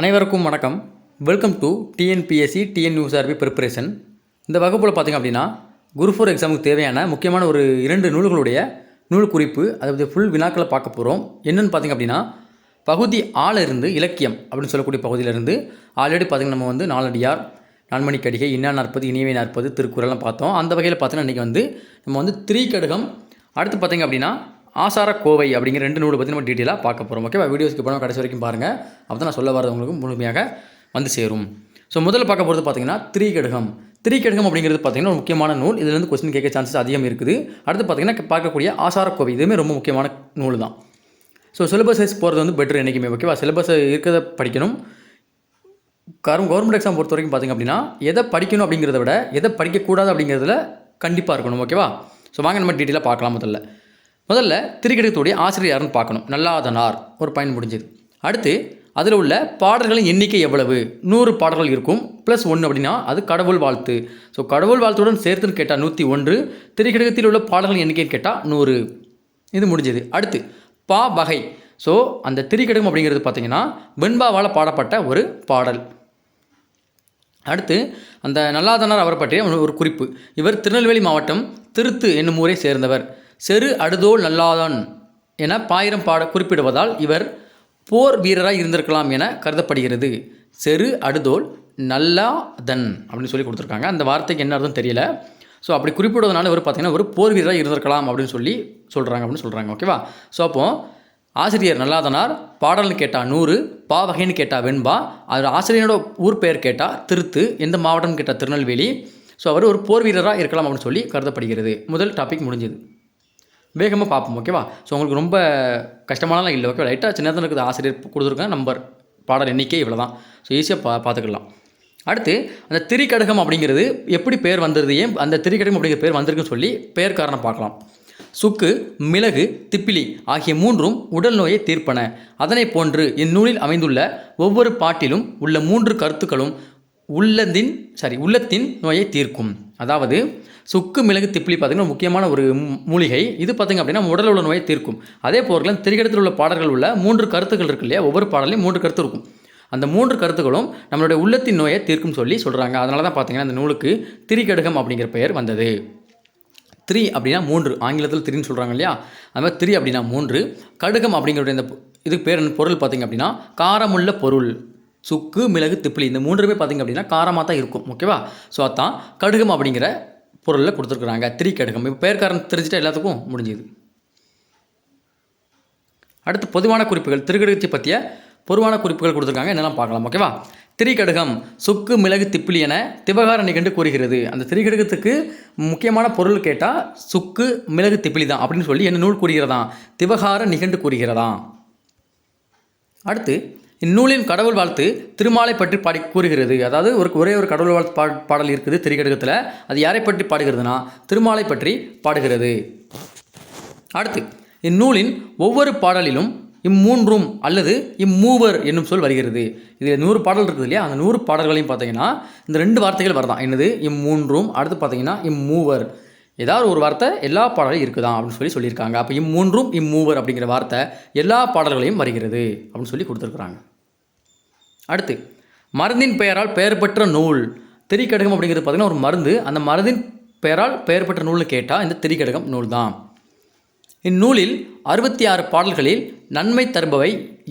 அனைவருக்கும் வணக்கம். Welcome to TNPSC TNUSRB preparation. இந்த வகுப்பில் பார்த்திங்க அப்படின்னா குரூப் 4 எக்ஸாமுக்கு தேவையான முக்கியமான ஒரு 2 நூல்களுடைய நூல் குறிப்பு, அதை ஃபுல் வினாக்களை பார்க்க போகிறோம். என்னென்னு பார்த்திங்க அப்படின்னா பகுதி இருந்து இலக்கியம் அப்படின்னு சொல்லக்கூடிய பகுதியிலிருந்து ஆல்ரெடி பார்த்திங்கன்னா நம்ம வந்து நாலடியார், நான்மணிக்கடிகை, இன்னா நாற்பது, இனியவை நாற்பது, திருக்குறள்லாம் பார்த்தோம். அந்த வகையில் பார்த்தீங்கன்னா இன்றைக்கி வந்து நம்ம வந்து திரிகடுகம், அடுத்து பார்த்திங்க அப்படின்னா ஆசார கோவை அப்படிங்கிற 2 நூலை பற்றி நம்ம டீட்டெயிலாக பார்க்க போகிறோம். ஓகேவா? வீடியோஸ்க்கு போனால் கடைசி வரைக்கும் பாருங்கள். அப்போ தான் நான் சொல்ல வரது உங்களுக்கு முழுமையாக வந்து சேரும். ஸோ முதல்ல பார்க்க போகிறது பார்த்திங்கன்னா திரிகடுகம். திரிகடுகம் அப்படிங்கிறது பார்த்திங்கன்னா ஒரு முக்கியமான நூல். இதுலேருந்து கொஸ்டின் கேட்க சான்சஸ் அதிகம் இருக்குது. அடுத்து பார்த்திங்கன்னா பார்க்கக்கூடிய ஆசார கோவை, இதுவுமே ரொம்ப முக்கியமான நூல் தான். ஸோ சிலபஸ் வைஸ் போகிறது வந்து பெட்டர் என்றைக்குமே. ஓகேவா? சிலபஸ் இருக்கிறத படிக்கணும். கவர்மெண்ட் எக்ஸாம் பொறுத்த வரைக்கும் பார்த்திங்க அப்படின்னா எதை படிக்கணும் அப்படிங்கிறத விட எதை படிக்கக்கூடாது அப்படிங்கிறதுல கண்டிப்பாக இருக்கணும். ஓகேவா? ஸோ வாங்க நம்ம டீட்டெயிலாக பார்க்கலாம். முதல்ல திரிகடுகத்துடைய ஆசிரியர் யாருன்னு பார்க்கணும். நல்லாதனார், ஒரு பயன் முடிஞ்சது. அடுத்து அதில் உள்ள பாடல்களின் எண்ணிக்கை எவ்வளவு? 100 பாடல்கள் இருக்கும், ப்ளஸ் 1 அப்படின்னா அது கடவுள் வாழ்த்து. ஸோ கடவுள் வாழ்த்துடன் சேர்த்துன்னு கேட்டால் 101, திரிகடுகத்தில் உள்ள பாடல்களின் எண்ணிக்கைன்னு கேட்டால் 100. இது முடிஞ்சது. அடுத்து பா வகை. ஸோ அந்த திரிகடுகம் அப்படிங்கிறது பார்த்திங்கன்னா வெண்பாவால் பாடப்பட்ட ஒரு பாடல். அடுத்து அந்த நல்லாதனார் அவரை பற்றிய ஒரு குறிப்பு. இவர் திருநெல்வேலி மாவட்டம் திருத்து என்னும் ஊரை சேர்ந்தவர். செரு அடுதோல் நல்லாதான் என பாயிரம் குறிப்பிடுவதால் இவர் போர் வீரராக இருந்திருக்கலாம் என கருதப்படுகிறது. செரு அடுதோல் நல்லாதன் அப்படின்னு சொல்லி கொடுத்துருக்காங்க. அந்த வார்த்தைக்கு என்ன அர்த்தம் தெரியல. ஸோ அப்படி குறிப்பிடுவதனால இவர் பார்த்திங்கன்னா ஒரு போர் வீரராக இருந்திருக்கலாம் அப்படின்னு சொல்கிறாங்க. ஓகேவா? ஸோ அப்போது ஆசிரியர் நல்லாதனார், பாடல்னு கேட்டால் 100, பா வகைன்னு கேட்டால் வெண்பா, அவர் ஆசிரியரோட ஊர் பெயர் கேட்டால் திருத்து, எந்த மாவட்டம்னு கேட்டால் திருநெல்வேலி. ஸோ அவர் ஒரு போர் வீரராக இருக்கலாம் அப்படின்னு சொல்லி கருதப்படுகிறது. முதல் டாபிக் முடிஞ்சது. வேகமாக பார்ப்போம். ஓகேவா? ஸோ உங்களுக்கு ரொம்ப கஷ்டமானலாம் இல்லை. ஓகே, லைட்டாக சின்னதாக இருக்குது. ஆசிரியர் கொடுத்துருக்காங்க நம்பர், பாடல் எண்ணிக்கை இவ்வளோ தான். ஸோ ஈஸியாக பார்த்துக்கலாம். அடுத்து அந்த திரிகடுகம் அப்படிங்கிறது எப்படி பேர் வந்தது, ஏன் அந்த திரிகடுகம் அப்படிங்கிற பேர் வந்திருக்குன்னு சொல்லி பேர் காரணம் பார்க்கலாம். சுக்கு, மிளகு, திப்பிலி ஆகிய 3ம் உடல் நோயை தீர்ப்பன. அதனை போன்று இந்நூலில் அமைந்துள்ள ஒவ்வொரு பாட்டிலும் உள்ள 3 கருத்துக்களும் உள்ளத்தின் நோயை தீர்க்கும். அதாவது சுக்கு, மிளகு, திப்பிலி பார்த்திங்கன்னா முக்கியமான ஒரு மூலிகை. இது பார்த்திங்க அப்படின்னா உடலில் உள்ள நோயை தீர்க்கும். அதே போல் திரிகடுகத்தில் உள்ள பாடல்கள் உள்ள 3 கருத்துக்கள் இருக்கு இல்லையா? ஒவ்வொரு பாடலையும் 3 கருத்து இருக்கும். அந்த 3 கருத்துக்களும் நம்மளுடைய உள்ளத்தின் நோயை தீர்க்கும் சொல்லி சொல்கிறாங்க. அதனால தான் பார்த்திங்கன்னா அந்த நூலுக்கு திரிகடுகம் அப்படிங்கிற பெயர் வந்தது. 3 அப்படின்னா 3, ஆங்கிலத்தில் 3ன்னு சொல்கிறாங்க இல்லையா? அது மாதிரி 3 அப்படின்னா 3. கடுகம் அப்படிங்கிற இந்த இதுக்கு பேர் பொருள் பார்த்திங்க அப்படின்னா காரமுள்ள பொருள். சுக்கு, மிளகு, திப்பிலி இந்த 3மே பார்த்திங்க அப்படின்னா காரமாக தான் இருக்கும். ஓகேவா? ஸோ அதான் கடுகம் அப்படிங்கிற பொருளில் கொடுத்துருக்குறாங்க திரிகடுகம். இப்போ பேர் காரணம் தெரிஞ்சுட்டா எல்லாத்துக்கும் முடிஞ்சுது. அடுத்து பொதுவான குறிப்புகள், திரிகடுகத்தை பற்றிய பொதுவான குறிப்புகள் கொடுத்துருக்காங்க. என்னெல்லாம் பார்க்கலாம். ஓகேவா? திரிகடுகம் சுக்கு, மிளகு, திப்பிலி என திவகார நிகண்டு கூறுகிறது. அந்த திரிகடுகத்துக்கு முக்கியமான பொருள் கேட்டால் சுக்கு, மிளகு, திப்பிலி தான் அப்படின்னு சொல்லி என்ன நூல் கூறுகிறதா? திவகார நிகண்டு கூறுகிறதா? அடுத்து இந்நூலின் கடவுள் வாழ்த்து திருமாலை பற்றி கூறுகிறது. அதாவது ஒரே ஒரு கடவுள் வாழ்த்து பாடல் இருக்குது திரிகடுகத்தில். அது யாரை பற்றி பாடுகிறதுனா திருமாலை பற்றி பாடுகிறது. அடுத்து இந்நூலின் ஒவ்வொரு பாடலிலும் இம்மூன்றும் அல்லது இம்மூவர் என்னும் சொல் வருகிறது. இதில் 100 பாடல் இருக்குது இல்லையா? அந்த 100 பாடல்களையும் பார்த்தீங்கன்னா இந்த 2 வார்த்தைகள் வரதான். என்னது? இம்மூன்றும், அடுத்து பார்த்தீங்கன்னா இம்மூவர். ஏதாவது ஒரு வார்த்தை எல்லா பாடலையும் இருக்குதான் அப்படின்னு சொல்லியிருக்காங்க. அப்போ இம்மூன்றும் இம்மூவர் அப்படிங்கிற வார்த்தை எல்லா பாடல்களையும் வருகிறது அப்படின்னு சொல்லி கொடுத்துருக்குறாங்க. அடுத்து மருந்தின் பெயரால் பெயர் பெற்ற நூல். திரிகடுகம் அப்படிங்கிறது பார்த்திங்கன்னா ஒரு மருந்து. அந்த மருந்தின் பெயரால் பெயர் பெற்ற நூல்னு கேட்டால் இந்த திரிகடுகம் நூல் தான். இந்நூலில் 66 பாடல்களில் நன்மை தருபவை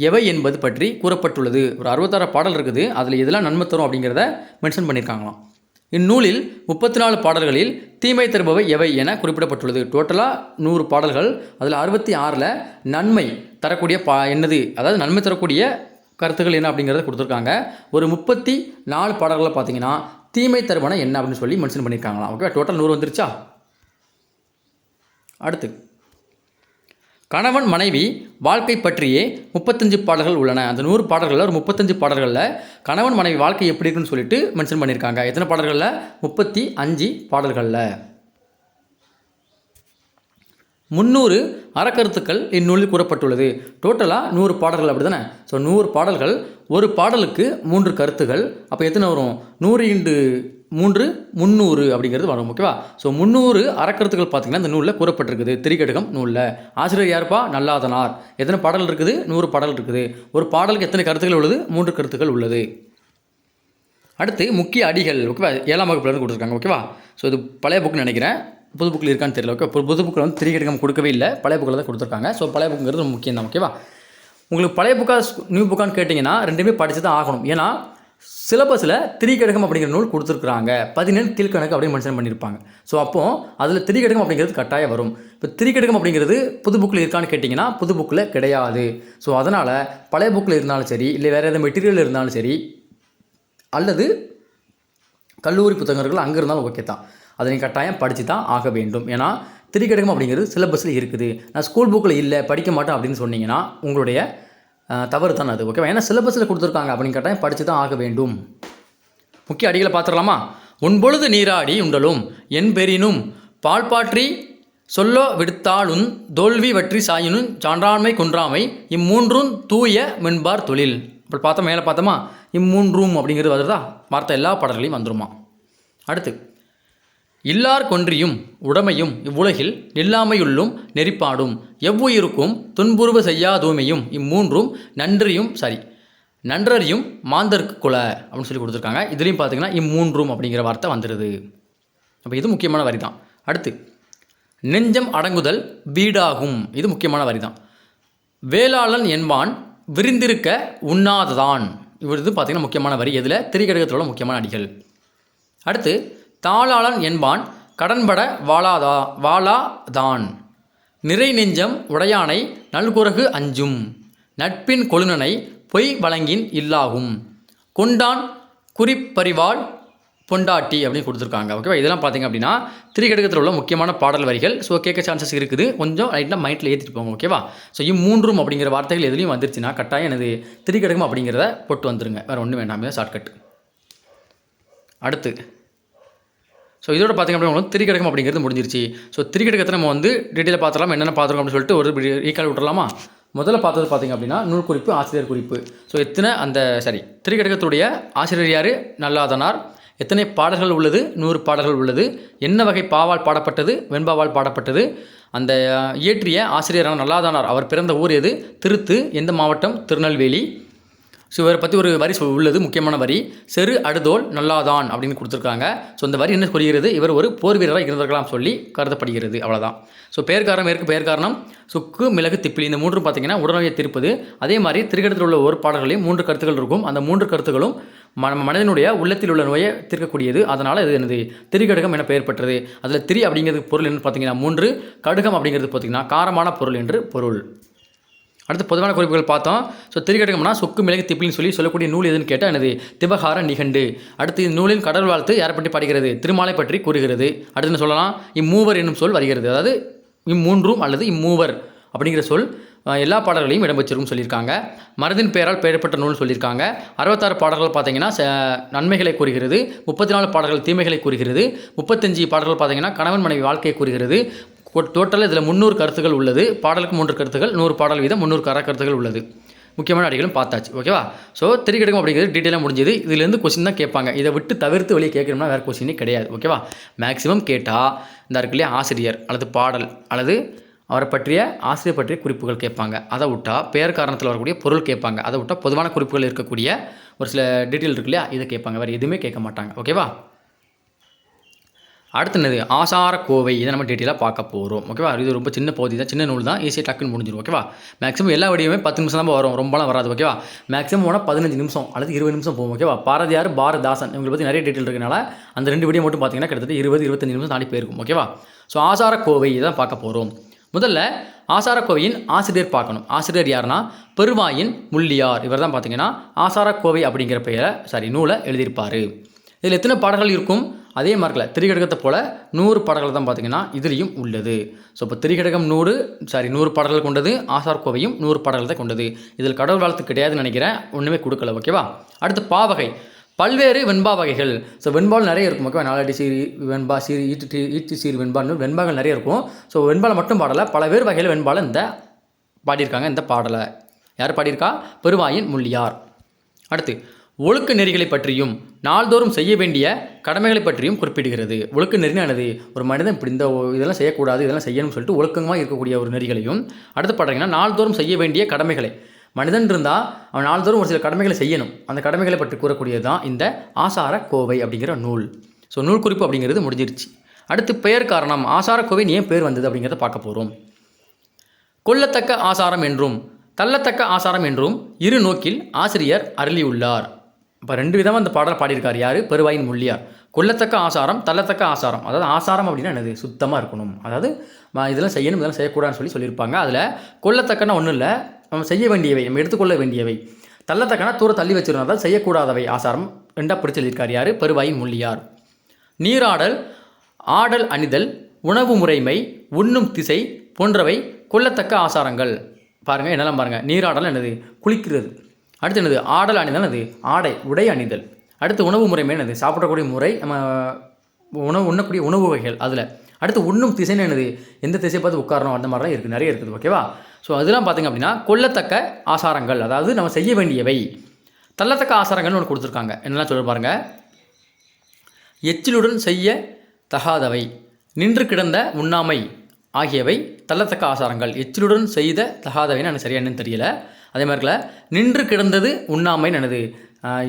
எவை என்பது பற்றி கூறப்பட்டுள்ளது. ஒரு 66 பாடல் இருக்குது. அதில் எதெல்லாம் நன்மை தரும் அப்படிங்கிறத மென்ஷன் பண்ணியிருக்காங்களாம். இந்நூலில் 34 பாடல்களில் தீமை தருபவை எவை என குறிப்பிடப்பட்டுள்ளது. டோட்டலாக 100 பாடல்கள். அதில் 66ல் நன்மை தரக்கூடிய என்னது, அதாவது நன்மை தரக்கூடிய கருத்துக்கள் என்ன அப்படிங்கிறத கொடுத்துருக்காங்க. ஒரு 34 பாடல்களை பார்த்தீங்கன்னா தீமை தருவன என்ன அப்படின்னு சொல்லி மென்ஷன் பண்ணியிருக்காங்களாம். ஓகே, டோட்டல் 100 வந்துருச்சா? அடுத்து கணவன் மனைவி வாழ்க்கை பற்றியே 35 பாடல்கள் உள்ளன. அந்த 100 பாடல்களில் ஒரு 35 பாடல்களில் கணவன் மனைவி வாழ்க்கை எப்படி இருக்குன்னு சொல்லிட்டு மென்ஷன் பண்ணியிருக்காங்க. எத்தனை பாடல்களில்? 35 பாடல்களில். 300 அறக்கருத்துக்கள் இந்நூலில் கூறப்பட்டுள்ளது. டோட்டலாக 100 பாடல்கள் அப்படி தானே? ஸோ 100 பாடல்கள், ஒரு பாடலுக்கு 3 கருத்துகள். அப்போ எத்தனை வரும்? 100 × 300 அப்படிங்கிறது வரும். ஓகேவா? ஸோ 300 அறக்கருத்துக்கள் பார்த்தீங்கன்னா இந்த நூலில் கூறப்பட்டிருக்குது. திரிகடுகம் நூலில். ஆசிரியர் யாருப்பா? நல்லாதனார். எத்தனை பாடல் இருக்குது? 100 பாடல் இருக்குது. ஒரு பாடலுக்கு எத்தனை கருத்துக்கள் உள்ளது? 3 கருத்துக்கள் உள்ளது. அடுத்து முக்கிய அடிகள். ஓகேவா? 7ஆம் வகுப்புலேருந்து கொடுத்துருக்காங்க. ஓகேவா? ஸோ இது பழைய புக்குன்னு நினைக்கிறேன். புது புக்கில் இருக்கான்னு தெரியல. ஓகே, புது புக்கில் வந்து திரிகடுகம் கொடுக்கவே இல்லை, பழைய புக்கில் தான் கொடுத்துருக்காங்க. ஸோ பழைய புக்குங்கிறது ரொம்ப முக்கியம் தான். ஓகேவா? உங்களுக்கு பழைய புக்கா நியூ புக்கான்னு கேட்டிங்கன்னா ரெண்டுமே படித்து தான் ஆகணும். ஏன்னா சிலபஸில் திரிகடுகம் அப்படிங்கிற நூல் கொடுத்துருக்குறாங்க. 17 கீழ்கணக்கு அப்படின்னு மென்ஷன் பண்ணியிருப்பாங்க. ஸோ அப்போது அதில் திரிகடுகம் அப்படிங்கிறது கட்டாயம் வரும். இப்போ திரிகடுகம் அப்படிங்கிறது புது புக்கில் இருக்கான்னு கேட்டிங்கன்னா புது புக்கில் கிடையாது. ஸோ அதனால் பழைய புக்கில் இருந்தாலும் சரி, இல்லை வேறு எதாவது மெட்டீரியல் இருந்தாலும் சரி, அல்லது கல்லூரி புத்தகங்கள் அங்கே இருந்தாலும் ஓகே தான். அதை நீங்கள் கட்டாயம் படித்து தான் ஆக வேண்டும். ஏன்னா திரிகடுகம் அப்படிங்கிறது சிலபஸில் இருக்குது. நான் ஸ்கூல் புக்கில் இல்லை, படிக்க மாட்டேன் அப்படின்னு சொன்னீங்கன்னா உங்களுடைய தவறு தான் அது. ஓகேவா? ஏன்னா சிலபஸில் கொடுத்துருக்காங்க அப்படின்னு கட்டாயம் படித்து தான் ஆக வேண்டும். முக்கிய அடிகளை பார்த்துடலாமா? உன்பொழுது நீராடி உண்டலும் என் பெரினும் பால்பாற்றி சொல்லோ விடுத்தாளும் தோல்வி வற்றி சாயினும் சான்றாண்மை குன்றாமை இம்மூன்றும் தூய மென்பார் தொழில். அப்படி பார்த்தோம், மேலே பார்த்தோமா, இம்மூன்றும் அப்படிங்கிறது வருதா? வார்த்தை எல்லா பாடல்களையும் வந்துருமா. அடுத்து இல்லார் கொன்றியும் உடமையும் இவ்வுலகில் நில்லாமையுள்ளும் நெறிப்பாடும் எவ்வுயிருக்கும் துன்புறுவு செய்யா தூய்மையும் இம்மூன்றும் நன்றறியும் மாந்தருக்கு குல அப்படின்னு சொல்லி கொடுத்துருக்காங்க. இதுலேயும் பார்த்தீங்கன்னா இம்மூன்றும் அப்படிங்கிற வார்த்தை வந்துடுது. அப்போ இது முக்கியமான வரி தான். அடுத்து நெஞ்சம் அடங்குதல் வீடாகும். இது முக்கியமான வரி தான். வேளாளன் என்பான் விரிந்திருக்க உண்ணாததான். இவரது பார்த்தீங்கன்னா முக்கியமான வரி. எதில்? திரிகடுகத்தோட முக்கியமான அடிகள். அடுத்து தாளாளன் என்பான் கடன்பட வாளாதான் நிறை நெஞ்சம் உடையானை நல்குரகு அஞ்சும் நட்பின் கொழுனனை பொய் வழங்கின் இல்லாகும் கொண்டான் குறிப்பறிவாள் பொண்டாட்டி அப்படின்னு கொடுத்துருக்காங்க. ஓகேவா? இதெல்லாம் பார்த்தீங்க அப்படின்னா திரிகடுகத்தில் உள்ள முக்கியமான பாடல் வரிகள். ஸோ கேட்க சான்சஸ் இருக்குது. கொஞ்சம் லைட்டாக மைண்டில் ஏற்றிட்டு போங்க. ஓகேவா? ஸோ இம்மூன்றும் அப்படிங்கிற வார்த்தைகள் எதுலையும் வந்துருச்சுன்னா கட்டாயம் எனது திரிகடுகம் அப்படிங்கிறத போட்டு வந்துருங்க. வேறு ஒன்றும் வேண்டாம், இதான் ஷார்ட்கட். அடுத்து ஸோ இதோட பார்த்திங்க அப்படின்னா திரிகடுகம் அப்படிங்கிறது முடிஞ்சிருச்சு. ஸோ திரிகடுகத்தை நம்ம வந்து டீட்டெயிலாக பார்த்துலாம், என்னென்ன பார்த்துருக்கோம் அப்படின்னு சொல்லிட்டு ஒரு ரீகால் விட்டுறலாமா? முதல்ல பார்த்தது பார்த்திங்க அப்படின்னா நூல் குறிப்பு, ஆசிரியர் குறிப்பு. ஸோ எத்தனை திரிகடுகத்துடைய ஆசிரியர் யார்? நல்லாதனார். எத்தனை பாடல்கள் உள்ளது? 100 பாடல்கள் உள்ளது. என்ன வகை பாவால் பாடப்பட்டது? வெண்பாவால் பாடப்பட்டது. அந்த இயற்றிய ஆசிரியரான நல்லாதனார் அவர் பிறந்த ஊர் எது? திருத்து. எந்த மாவட்டம்? திருநெல்வேலி. ஸோ இவரை பற்றி ஒரு வரி உள்ளது, முக்கியமான வரி. செரு அடுதோல் நல்லாதான் அப்படின்னு கொடுத்துருக்காங்க. ஸோ இந்த வரி என்ன கூறுகிறது? இவர் ஒரு போர் வீரராக இருந்திருக்கலாம் சொல்லி கருதப்படுகிறது. அவ்வளோதான். ஸோ பெயர் காரணம் சுக்கு மிளகு திப்பிலி. இந்த 3 பார்த்தீங்கன்னா உடல்நோயை தீர்ப்பது. அதே மாதிரி திரிகடுகத்தில் உள்ள ஒரு பாடல்களையும் 3 கருத்துக்கள் இருக்கும். அந்த 3 கருத்துக்களும் மனிதனுடைய உள்ளத்தில் உள்ள நோயை தீர்க்கக்கூடியது. அதனால் இது எனது திரிகடுகம் என பெயர் பெற்றது. அதில் திரி அப்படிங்கிறது பொருள் என்னன்னு பார்த்தீங்கன்னா 3, கடுகம் அப்படிங்கிறது பார்த்தீங்கன்னா காரமான பொருள் என்று பொருள். அடுத்து பொதுவான குறிப்புகள் பார்த்தோம். ஸோ திரிகடுகம்னா சொக்கு மிளகு திப்பிலின்னு சொல்லக்கூடிய நூல் எதுன்னு கேட்டால் எனது திவகார நிகண்டு. அடுத்து நூலின் கடல் வாழ்த்து யாரை பற்றி பாடுகிறது? திருமாலை பற்றி கூறுகிறது. அடுத்து என்ன சொல்லலாம்? இம்மூவர் என்னும் சொல் வருகிறது. அதாவது இம்மூன்றும் அல்லது இம்மூவர் அப்படிங்கிற சொல் எல்லா பாடல்களையும் இடம்பெற்றிருக்கும் சொல்லியிருக்காங்க. மருதின் பெயரால் பெயரப்பட்ட நூல் சொல்லியிருக்காங்க. 66 பாடல்கள் பார்த்தீங்கன்னா நன்மைகளை கூறுகிறது. 34 பாடல்கள் தீமைகளை கூறுகிறது. 35 பாடல்கள் பார்த்தீங்கன்னா கணவன் மனைவி வாழ்க்கையை கூறுகிறது. டோட்டலாக இதில் 300 கருத்துக்கள் உள்ளது. பாடலுக்கு 3 கருத்துக்கள், 100 பாடல் வீதம் 300 கருத்துக்கள் உள்ளது. முக்கியமான அடிகளும் பார்த்தாச்சு. ஓகேவா? ஸோ திரிகடுகம் அப்படிங்கிறது டீட்டெயிலாக முடிஞ்சது. இதுலேருந்து கொஸ்டின் தான் கேட்பாங்க. இதை விட்டு தவிர்த்து வெளியே கேட்கணும்னா வேறு கொஸ்டினே கிடையாது. ஓகேவா? மேக்ஸிமம் கேட்டால் இந்த இருக்குல்லையே ஆசிரியர் அல்லது பாடல் அல்லது அவரை பற்றிய ஆசிரியர் பற்றிய குறிப்புகள் கேட்பாங்க. அதை விட்டால் பெயர் காரணத்தில் வரக்கூடிய பொருள் கேட்பாங்க. அதை விட்டால் பொதுவான குறிப்புகள் இருக்கக்கூடிய ஒரு சில டீட்டெயில் இருக்கு இல்லையா, இதை கேட்பாங்க. வேறு எதுவுமே கேட்க மாட்டாங்க. ஓகேவா? அடுத்து என்னது? ஆசார கோவை. இதை நம்ம டீட்டெயிலாக பார்க்க போகிறோம். ஓகேவா? இது ரொம்ப சின்ன பகுதி தான், சின்ன நூல் தான், ஈஸியாக டக்குன்னு முடிஞ்சிடும். ஓகேவா? மேக்ஸிமம் எல்லா வீடியோவுமே 10 நிமிஷம் தான் வரும், ரொம்பலாம் வராது. ஓகேவா? மேக்ஸிமம் போனால் 15 நிமிஷம் அல்லது 20 நிமிஷம் போகும். ஓகேவா? பாரதியார், பாரதாசன் இவங்களை பற்றி நிறைய டீட்டெயில் இருக்கனால அந்த 2 வீடியோ மட்டும் பார்த்தீங்கன்னா கிட்டத்தட்ட 20-25 நிமிஷம் தாண்டி போயிருக்கும். ஓகேவா? ஸோ ஆசார கோவை தான் பார்க்க போகிறோம். முதல்ல ஆசாரக்கோவையின் ஆசிரியர் பார்க்கணும். ஆசிரியர் யாருன்னா பெருவாயின் முள்ளியார். இவர் தான் பார்த்தீங்கன்னா ஆசாரக்கோவை அப்படிங்கிற நூலை எழுதியிருப்பார். இதில் எத்தனை பாடல்கள் இருக்கும்? அதே மார்க்கில் திரிகடுகத்தை போல் 100 பாடல்கள் தான் பார்த்தீங்கன்னா இதுலேயும் உள்ளது. ஸோ இப்போ திரிகடுகம் 100 பாடல்கள் கொண்டது. ஆசாரக்கோவையும் 100 பாடல்கள் தான் கொண்டது. இதில் கடவுள் வாழ்த்து கிடையாதுன்னு நினைக்கிறேன், ஒன்றுமே கொடுக்கல. ஓகேவா? அடுத்து பாவகை. பல்வேறு வெண்பா வகைகள். ஸோ வெண்பால் நிறைய இருக்கும். ஓகேவா? நாலடி சீரி வெண்பா, சீரி ஈட்டு சீரி வெண்பான்னு வெண்பாகள் நிறைய இருக்கும். ஸோ வெண்பாலை மட்டும் பாடலை, பல்வேறு வகையில் வெண்பாலை இந்த பாடியிருக்காங்க. இந்த பாடலை யார் பாடியிருக்கா? பெருவாயின் முள்ளியார். அடுத்து ஒழுக்க நெறிகளை பற்றியும் நாள்தோறும் செய்ய வேண்டிய கடமைகளை பற்றியும் குறிப்பிடுகிறது. ஒழுக்க நெறினானது ஒரு மனிதன் இப்படி இந்த இதெல்லாம் செய்யக்கூடாது, இதெல்லாம் செய்யணும்னு சொல்லிட்டு ஒழுக்கமாக இருக்கக்கூடிய ஒரு நெறிகளையும், அடுத்து பார்த்தீங்கன்னா நாள்தோறும் செய்ய வேண்டிய கடமைகளை, மனிதன் இருந்தால் அவன் நாள்தோறும் ஒரு சில கடமைகளை செய்யணும், அந்த கடமைகளை பற்றி கூறக்கூடியது தான் இந்த ஆசார கோவை அப்படிங்கிற நூல். ஸோ நூல் குறிப்பு அப்படிங்கிறது முடிஞ்சிருச்சு. அடுத்து பெயர் காரணம், ஆசார கோவைன்னு ஏன் பேர் வந்தது அப்படிங்கிறத பார்க்க போகிறோம். கொள்ளத்தக்க ஆசாரம் என்றும் தள்ளத்தக்க ஆசாரம் என்றும் இரு நோக்கில் ஆசிரியர் அருளியுள்ளார். இப்போ 2 விதமாக அந்த பாடல் பாடியிருக்கார். யார்? பெருவாயின் முள்ளியார். கொள்ளத்தக்க ஆசாரம், தள்ளத்தக்க ஆசாரம். அதாவது ஆசாரம் அப்படின்னா என்னது? சுத்தமாக இருக்கணும், அதாவது இதெல்லாம் செய்யணும், இதெல்லாம் செய்யக்கூடாதுன்னு சொல்லியிருப்பாங்க. அதில் கொள்ளத்தக்கன்னா ஒன்றும் இல்லை, நம்ம செய்ய வேண்டியவை, நம்ம எடுத்துக்கொள்ள வேண்டியவை. தள்ளத்தக்கனா தூர தள்ளி வச்சிருந்தோம், அதாவது செய்யக்கூடாதவை ஆசாரம் 2ஆக பிடிச்சு எழுதியிருக்கார். யார்? பெருவாயின் முள்ளியார். நீராடல், ஆடல், அணிதல், உணவு முறைமை, உண்ணும் திசை போன்றவை கொள்ளத்தக்க ஆசாரங்கள். பாருங்கள் என்னெல்லாம் பாருங்கள். நீராடல் என்னது? குளிக்கிறது. அடுத்து என்னது? ஆடல் அணிதல் என்னது? ஆடை உடை அணிதல். அடுத்து உணவு முறைமை என்னது? சாப்பிடக்கூடிய முறை, நம்ம உண்ணக்கூடிய உணவு வகைகள். அதில் அடுத்து உண்ணும் திசைன்னு என்னது? எந்த திசையை பார்த்து உட்காரணும், அந்த மாதிரிலாம் இருக்குது, நிறைய இருக்குது. ஓகேவா? ஸோ அதெல்லாம் பார்த்திங்க அப்படின்னா கொள்ளத்தக்க ஆசாரங்கள், அதாவது நம்ம செய்ய வேண்டியவை. தள்ளத்தக்க ஆசாரங்கள்னு ஒன்று கொடுத்துருக்காங்க. என்னெல்லாம் சொல்ல பாருங்கள். எச்சிலுடன் செய்ய தகாதவை, நின்று கிடந்த உண்ணாமை ஆகியவை தள்ளத்தக்க ஆசாரங்கள். எச்சிலுடன் செய்த தகாதவைன்னு எனக்கு சரியா என்னன்னு தெரியல. அதே மாதிரில நின்று கிடந்தது உண்ணாமைன்னு என்னது?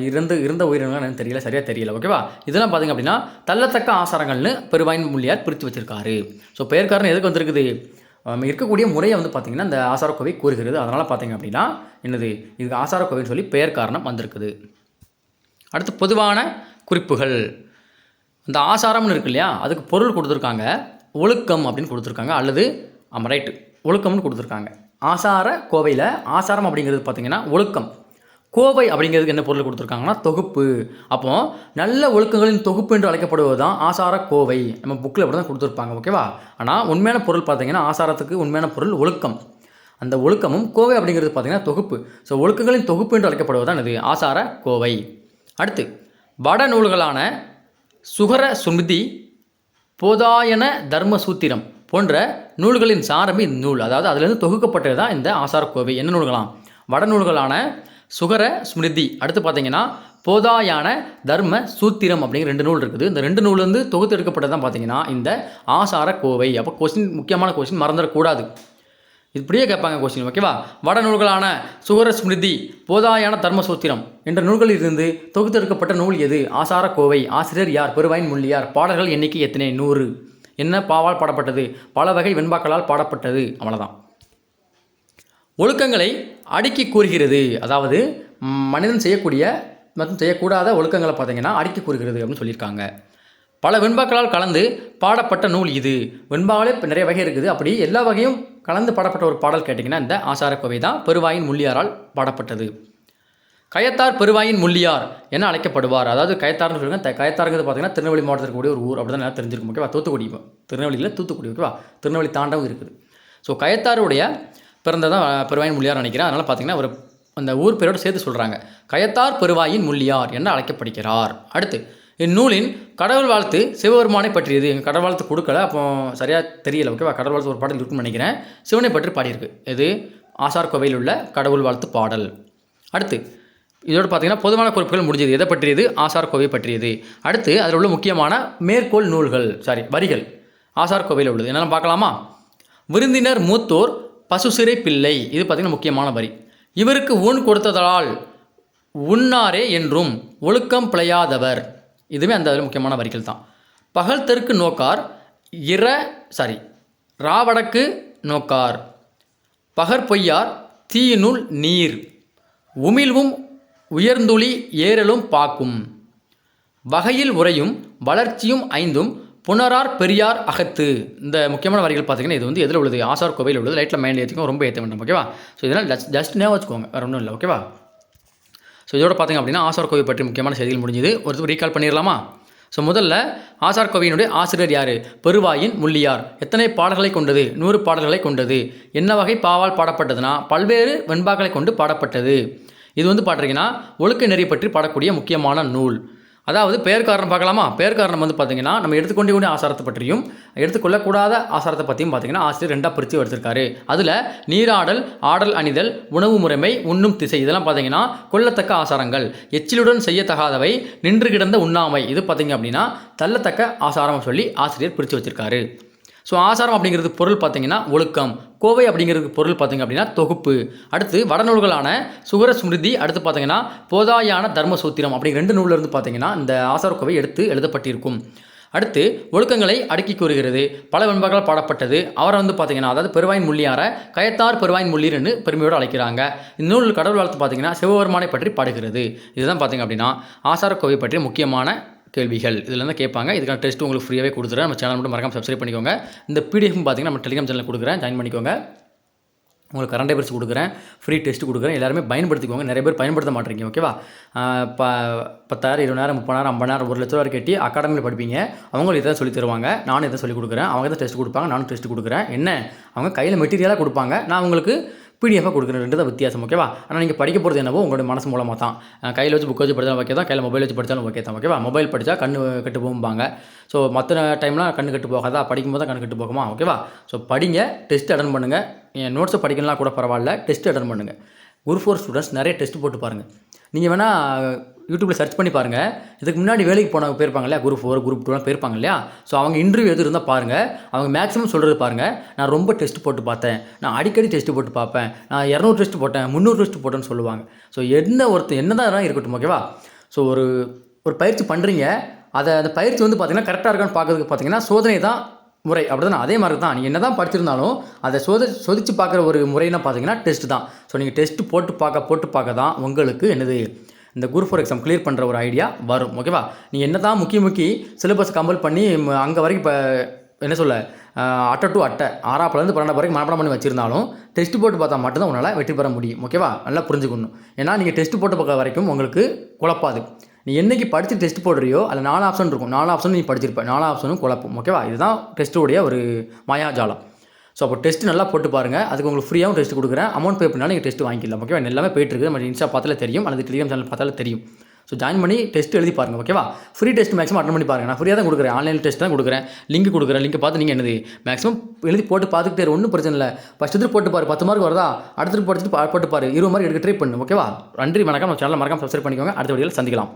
இருந்த உயிரினங்கள் எனக்கு தெரியல, சரியாக தெரியல. ஓகேவா? இதெல்லாம் பார்த்திங்க அப்படின்னா தள்ளத்தக்க ஆசாரங்கள்னு பெருவாயின் முள்ளியார் பிரித்து வச்சிருக்காரு. ஸோ பெயர்காரன் எதுக்கு வந்திருக்குது? இருக்கக்கூடிய முறையை வந்து பார்த்திங்கன்னா இந்த ஆசாரக்கோவை கூறுகிறது. அதனால் பார்த்திங்க அப்படின்னா என்னது? இதுக்கு ஆசாரக்கோவைன்னு சொல்லி பெயர் காரணம் வந்திருக்குது. அடுத்து பொதுவான குறிப்புகள். இந்த ஆசாரம்னு இருக்கு இல்லையா, அதுக்கு பொருள் கொடுத்துருக்காங்க. ஒழுக்கம் அப்படின்னு கொடுத்துருக்காங்க, அல்லது ரைட்டு ஒழுக்கம்னு கொடுத்துருக்காங்க. ஆசார கோவையில் ஆசாரம் அப்படிங்கிறது பார்த்திங்கன்னா ஒழுக்கம். கோவை அப்படிங்கிறதுக்கு என்ன பொருள் கொடுத்துருக்காங்கன்னா தொகுப்பு. அப்போது நல்ல ஒழுக்கங்களின் தொகுப்பு என்று அழைக்கப்படுவது தான் ஆசார கோவை. நம்ம புக்கில் அப்படி தான் கொடுத்துருப்பாங்க. ஓகேவா? ஆனால் உண்மையான பொருள் பார்த்திங்கன்னா ஆசாரத்துக்கு உண்மையான பொருள் ஒழுக்கம். அந்த ஒழுக்கமும் கோவை அப்படிங்கிறது பார்த்திங்கன்னா தொகுப்பு. ஸோ ஒழுக்கங்களின் தொகுப்பு என்று அழைக்கப்படுவது தான் இது ஆசார கோவை. அடுத்து வட நூல்களான சுகர சுமிதி, போதாயன தர்மசூத்திரம் போன்ற நூல்களின் சாரமே இந்த நூல். அதாவது அதிலிருந்து தொகுக்கப்பட்டது தான் இந்த ஆசாரக்கோவை. என்ன நூல்களாம்? வடநூல்களான சுகர ஸ்மிருதி, அடுத்து பார்த்தீங்கன்னா போதாயான தர்ம சூத்திரம் அப்படிங்கிற 2 நூல் இருக்குது. இந்த 2 நூல்லேருந்து தொகுத்து எடுக்கப்பட்டது தான் பார்த்தீங்கன்னா இந்த ஆசாரக்கோவை. அப்போ முக்கியமான கொஸ்டின் மறந்துடக்கூடாது. இப்படியே கேட்பாங்க கொஸ்டின். ஓகேவா? வடநூல்களான சுகர ஸ்மிருதி, போதாயான தர்மசூத்திரம் என்ற நூல்களில் இருந்து தொகுத்தெடுக்கப்பட்ட நூல் எது? ஆசாரக்கோவை. ஆசிரியர் யார்? பெருவாயின் முள்ளியார். பாடல்கள் எண்ணிக்கை எத்தனை? 100. என்ன பாவால் பாடப்பட்டது? பல வகை வெண்பாக்களால் பாடப்பட்டது. அவ்வளோதான். ஒழுக்கங்களை அடுக்கி கூறுகிறது. அதாவது மனிதன் செய்யக்கூடிய மற்றும் செய்யக்கூடாத ஒழுக்கங்களை பார்த்தீங்கன்னா அடுக்கி கூறுகிறது அப்படின்னு சொல்லியிருக்காங்க. பல வெண்பாக்களால் கலந்து பாடப்பட்ட நூல் இது. வெண்பாக்களே நிறைய வகை இருக்குது. அப்படி எல்லா வகையும் கலந்து பாடப்பட்ட ஒரு பாடல் கேட்டிங்கன்னா இந்த ஆசாரக்கோவை தான் பெருவாயின் முள்ளியாரால் பாடப்பட்டது. கயத்தார் பெருவாயின் முள்ளியார் என அழைக்கப்படுவார். அதாவது கயத்தார்னு சொல்லுங்கள். கயத்தாருங்கிறது பார்த்தீங்கன்னா திருநெல்வேலி மாவட்டத்தில் கூடிய ஒரு ஊர், அப்படி தான் நல்லா தெரிஞ்சிருக்கும். ஓகேவா? தூத்துக்குடி, திருநெல்வேலியில் தூத்துக்குடி. ஓகேவா? திருநெல்வேலி தாண்டவும் இருக்குது. ஸோ கயத்தாருடைய பிறந்ததான் பெருவாயின் முள்ளியார் நினைக்கிறேன். அதனால் பார்த்தீங்கன்னா ஒரு அந்த ஊர் பேரோடு சேர்த்து சொல்கிறாங்க. கயத்தார் பெருவாயின் முள்ளியார் என அழைக்கப்படுகிறார். அடுத்து இந்நூலின் கடவுள் வாழ்த்து சிவபெருமானை பற்றியது. எங்கள் கடவுள் வாழ்த்து கொடுக்கல, அப்போ சரியாக தெரியல. ஓகேவா? கடவுள் வாழ்த்து ஒரு பாடல் இருக்குன்னு நினைக்கிறேன். சிவனை பற்றி பாடியிருக்கு. இது ஆசாரக்கோவையில் உள்ள கடவுள் வாழ்த்து பாடல். அடுத்து இதோடு பார்த்தீங்கன்னா பொதுவான குறிப்புகள் முடிஞ்சது. எதை பற்றியது? ஆசாரக்கோவை பற்றியது. அடுத்து அதில் உள்ள முக்கியமான மேற்கோள் நூல்கள், வரிகள் ஆசாரக்கோவையில் உள்ளது. என்னெல்லாம் பார்க்கலாமா? விருந்தினர் மூத்தோர் பசுசிறை பிள்ளை, இது பார்த்திங்கன்னா முக்கியமான வரி. இவருக்கு ஊன் கொடுத்ததால் உண்ணாரே என்றும் ஒழுக்கம் பிழையாதவர், இதுவே அந்த முக்கியமான வரிகள் தான். பகல் தெற்கு நோக்கார் ராவடக்கு நோக்கார், பகற்பொய்யார் தீயினுள் நீர், உமிழ்வும் உயர்ந்துளி ஏறலும் பாக்கும், வகையில் உரையும் வளர்ச்சியும் ஐந்தும் புனரார் பெரியார் அகத்து. இந்த முக்கியமான வரிகள் பார்த்தீங்கன்னா இது வந்து எதில் உள்ளது? ஆசாரக்கோவையில் உள்ளது. லைட்டில் மைண்ட் ஏற்றிக்கும், ரொம்ப ஏற்ற வேண்டாம். ஓகேவா? ஸோ இதனால் ஜஸ்ட் ஞாபகம் வச்சுக்கோங்க, வேறு ஒன்றும் இல்லை. ஓகேவா? ஸோ இதோட பார்த்திங்க அப்படின்னா ஆசாரக்கோவை பற்றி முக்கியமான செய்திகள் முடிஞ்சுது. ஒரு ரீகால் பண்ணிடலாமா? ஸோ முதல்ல ஆசாரக்கோவையினுடைய ஆசிரியர் யார்? பெருவாயின் முள்ளியார். எத்தனை பாடல்களை கொண்டது? 100 பாடல்களை கொண்டது. என்ன வகை பாவால் பாடப்பட்டதுன்னா பல்வேறு வெண்பாக்களை கொண்டு பாடப்பட்டது. இது வந்து பார்த்தீங்கன்னா ஒழுக்க நெறி பற்றி பாடக்கூடிய முக்கியமான நூல். அதாவது பெயர் காரணம் பார்க்கலாமா? பெயர் காரணம் வந்து பார்த்தீங்கன்னா, நம்ம எடுத்துக்கொண்டே ஆசாரத்தை பற்றியும், எடுத்துக்கொள்ளக்கூடாத ஆசாரத்தை பற்றியும் பார்த்தீங்கன்னா, ஆசிரியர் 2ஆ பிரித்து எடுத்திருக்காரு. அதில் நீராடல், ஆடல் அணிதல், உணவு முறைமை, உண்ணும் திசை இதெல்லாம் பார்த்தீங்கன்னா கொள்ளத்தக்க ஆசாரங்கள். எச்சிலுடன் செய்யத்தகாதவை, நின்று கிடந்த உண்ணாமை இது பார்த்தீங்க அப்படின்னா தள்ளத்தக்க ஆசாரம் சொல்லி ஆசிரியர் பிரித்து வச்சிருக்காரு. ஸோ ஆசாரம் அப்படிங்கிறது பொருள் பார்த்தீங்கன்னா ஒழுக்கம், கோவை அப்படிங்கிறது பொருள் பார்த்தீங்க அப்படின்னா தொகுப்பு. அடுத்து வடநூல்களான சுகர ஸ்மிருதி, அடுத்து பார்த்தீங்கன்னா போதாயான தர்மசூத்திரம் அப்படிங்கிற 2 நூலில் இருந்து பார்த்தீங்கன்னா இந்த ஆசாரக்கோவை எடுத்து எழுதப்பட்டிருக்கும். அடுத்து ஒழுக்கங்களை அடுக்கி கூறுகிறது. பல வெண்பாக்களால் பாடப்பட்டது. அவரை வந்து பார்த்தீங்கன்னா அதாவது பெருவாயின் முள்ளியார கயத்தார் பெருவாயின் முள்ளீர்னு பெருமையோடு அழைக்கிறாங்க. இந்நூல் கடவுள் வாழ்த்து பார்த்தீங்கன்னா சிவபெருமானை பற்றி பாடுகிறது. இதுதான் பார்த்தீங்க அப்படின்னா ஆசாரக்கோவை பற்றிய முக்கியமான கேள்விகள். இதில் தான் கேட்பாங்க. இதுக்கான டெஸ்ட் உங்களுக்கு ஃப்ரீயாகவே கொடுத்துறேன். நம்ம சேனல் மட்டும் மறக்காம சப்ஸ்கிரைப் பண்ணிக்கோங்க. இந்த பிடிஎஃப் பார்த்தீங்கன்னா நம்ம டெலிகிராம் சேனலில் கொடுக்குறேன், ஜாயின் பண்ணிக்கோங்க. உங்களுக்கு கரண்ட் அஃபேர்ஸ் கொடுக்குறேன், ஃப்ரீ டெஸ்ட் கொடுக்குறேன். எல்லாருமே பயன்படுத்திக்கோங்க. நிறைய பேர் பயன்படுத்த மாட்டேங்க. ஓகேவா? 10,000 20,000 30,000 50,000 1 லட்ச ரூபா கட்டி அகாடமியில் படிப்பீங்க. அவங்களும் இதை சொல்லி தருவாங்க, நானும் இதை சொல்லிக் கொடுக்குறேன். அவங்க தான் டெஸ்ட் கொடுப்பாங்க, நானும் டெஸ்ட் கொடுக்குறேன். என்ன அவங்க கையில் மெட்டீரியலாக கொடுப்பாங்க, நான் உங்களுக்கு பிடிஎஃபாக கொடுக்குறேன். 2 தான் வித்தியாசம். ஓகேவா? ஆனால் நீங்கள் படிக்க போகிறது என்னவோ உங்களோட மனசு மூலமாக தான். கையில் வச்சு புக் வச்சு படித்தாலும் ஓகே தான், கையில் மொபைல் வச்சு படித்தாலும் ஓகே தான். ஓகேவா? மொபைல் படித்தா கண்ணு கெட்டு போகும்பாங்க. ஸோ மற்ற டைம்லாம் கண்ணு கெட்டு போகாதா, படிக்கும்போது தான் கண்ணு கெட்டு போகுமா? ஓகேவா? ஸோ படிங்க, டெஸ்ட் அட்டன் பண்ணுங்கள். என் நோட்ஸை படிக்கலாம் கூட பரவாயில்ல, டெஸ்ட் அட்டன் பண்ணுங்கள். குரூப் 4 ஸ்டூடெண்ட்ஸ் நிறைய டெஸ்ட் போட்டு பாருங்கள். நீங்கள் வேணால் யூடியூப்பில் சர்ச் பண்ணி பாருங்கள். இதுக்கு முன்னாடி வேலைக்கு போனவங்க போயிருப்பாங்க இல்லையா, குரூப் 4 குரூப் 2 போயிருப்பாங்க இல்லையா. ஸோ அவங்க இன்டர்வியூ எது இருந்தால் பாருங்கள். அவங்க மேக்ஸிமம் சொல்கிறது பாருங்கள். நான் ரொம்ப டெஸ்ட் போட்டு பார்த்தேன், நான் அடிக்கடி டெஸ்ட் போட்டு பார்ப்பேன், நான் 200 டெஸ்ட் போட்டேன், 300 டெஸ்ட் போட்டேன்னு சொல்லுவாங்க. ஸோ என்ன தான் இருக்கட்டும். ஓகேவா? ஸோ ஒரு பயிற்சி பண்ணுறீங்க, அந்த பயிற்சி வந்து பார்த்தீங்கன்னா கரெக்டாக இருக்கான்னு பார்க்கறதுக்கு பார்த்தீங்கன்னா சோதனை தான் முறை. அப்படி தான், அதே மாதிரி தான் நீங்கள் என்ன தான் படிச்சிருந்தாலும் அதை சோதித்து பார்க்குற ஒரு முறைன்னா பார்த்தீங்கன்னா டெஸ்ட் தான். ஸோ நீங்கள் டெஸ்ட்டு போட்டு பார்க்க தான் உங்களுக்கு என்னது இந்த குரூப் 4 எக்ஸாம் கிளியர் பண்ணுற ஒரு ஐடியா வரும். ஓகேவா? நீங்கள் என்ன தான் முக்கி சிலபஸ் கம்பல் பண்ணி அங்கே வரைக்கும் இப்போ என்ன சொல்ல அட்டை டு அட்டை 6ஆப்லேருந்து 12 வரைக்கும் மனப்பாடம் பண்ணி வச்சுருந்தாலும் டெஸ்ட் போட்டு பார்த்தா மட்டும்தான் உங்களால் வெற்றி பெற முடியும். ஓகேவா? நல்லா புரிஞ்சுக்கணும். ஏன்னா நீங்கள் டெஸ்ட் போட்டு பார்க்க வரைக்கும் உங்களுக்கு குழப்பாது. நீ என்றைக்கு படித்து டெஸ்ட் போடுறியோ அதில் 4 ஆப்ஷன் இருக்கும். 4 ஆப்ஷன் நீ படிச்சிருப்ப, 4 ஆப்ஷனும் குழப்பம். ஓகேவா? இதுதான் டெஸ்ட்டுடைய ஒரு மாயாஜாலம். ஸோ அப்போ டெஸ்ட் நல்லா போட்டு பாருங்கள். அதுக்கு உங்களுக்கு ஃப்ரீயாகவும் டெஸ்ட் கொடுக்குறேன். அமௌண்ட் பே பண்ணாலும் நீங்கள் டெஸ்ட் வாங்கிக்கலாம். ஓகேவா? எல்லாமே போயிட்டுருக்கு. நம்ம இன்ஸ்டா பார்த்தாலே தெரியும், அல்லது டெலிகிராம் சேனல் பார்த்தாலே தெரியும். ஸோ ஜாயின் பண்ணி டெஸ்ட் எழுதி பாருங்கள். ஓகேவா? ஃப்ரீ டெஸ்ட் மேக்ஸிமம் அட்டன் பண்ணி பாருங்கள். நான் ஃப்ரீயாக தான் கொடுக்குறேன், ஆன்லைன் டெஸ்ட் தான் கொடுக்குறேன். லிங்க் கொடுக்குறேன். லிங்க் பார்த்து நீங்கள் என்னது மேக்ஸிமம் எழுதி போட்டு பார்த்துக்கிட்டே ஒன்றும் பிரச்சனை இல்லை. ஃபஸ்ட்டு போட்டு பாரு, 10 மார்க் வருதா, அடுத்து படிச்சுட்டு போட்டு பாரு, 20 மார்க் எடுக்க ட்ரை பண்ணு. ஓகேவா? நன்றி, வணக்கம். நம்ம சேனலை மறக்காம சப்ஸ்கிரைப் பண்ணிக்கோங்க. அடுத்த வீடியோவில் சந்திக்கலாம்.